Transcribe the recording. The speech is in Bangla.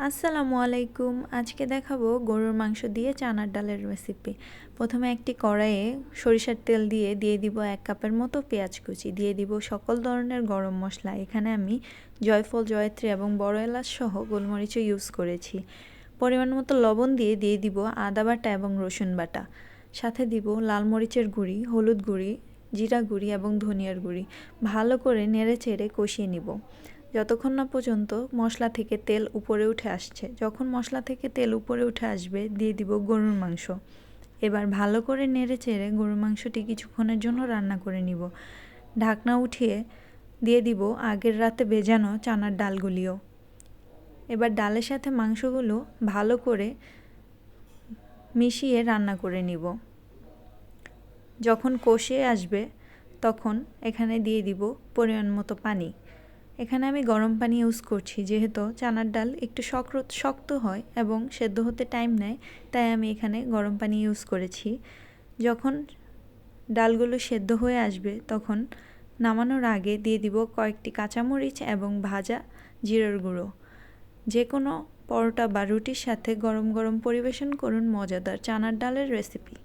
আসসালামু আলাইকুম। আজকে দেখাবো গরুর মাংস দিয়ে চানার ডালের রেসিপি। প্রথমে একটি কড়াইয়ে সরিষার তেল দিয়ে দিব 1 কাপের মতো পেঁয়াজ কুচি, দিয়ে দিব সকল ধরনের গরম মশলা। এখানে আমি জয়ফল, জয়ত্রী এবং বড় এলাচ সহ গোলমরিচও ইউজ করেছি। পরিমাণ মতো লবণ দিয়ে দিব আদা বাটা এবং রসুন বাটা। সাথে দিব লাল মরিচের গুঁড়ি, হলুদ গুঁড়ি, জিরা গুঁড়ি এবং ধনিয়ার গুঁড়ি। ভালো করে নেড়ে চেড়ে কষিয়ে নিব যতক্ষণ না পর্যন্ত মশলা থেকে তেল উপরে উঠে আসছে। যখন মশলা থেকে তেল উপরে উঠে আসবে দিয়ে দিব গরুর মাংস। এবার ভালো করে নেড়ে চেড়ে গরুর মাংসটি কিছুক্ষণের জন্য রান্না করে নিব। ঢাকনা উঠিয়ে দিয়ে দিব আগের রাতে ভেজানো চানার ডালগুলিও। এবার ডালের সাথে মাংসগুলো ভালো করে মিশিয়ে রান্না করে নিব। যখন কষে আসবে তখন এখানে দিয়ে দিব পরিমাণ মতো পানি। এখানে আমি গরম পানি ইউজ করছি, যেহেতু চানার ডাল একটু শক্ত হয় এবং সেদ্ধ হতে টাইম নেয়, তাই আমি এখানে গরম পানি ইউজ করেছি। যখন ডালগুলো সেদ্ধ হয়ে আসবে তখন নামানোর আগে দিয়ে দিব কয়েকটি কাঁচামরিচ এবং ভাজা জিরার গুঁড়ো। যে কোনো পরোটা বা রুটির সাথে গরম গরম পরিবেশন করুন মজাদার চানার ডালের রেসিপি।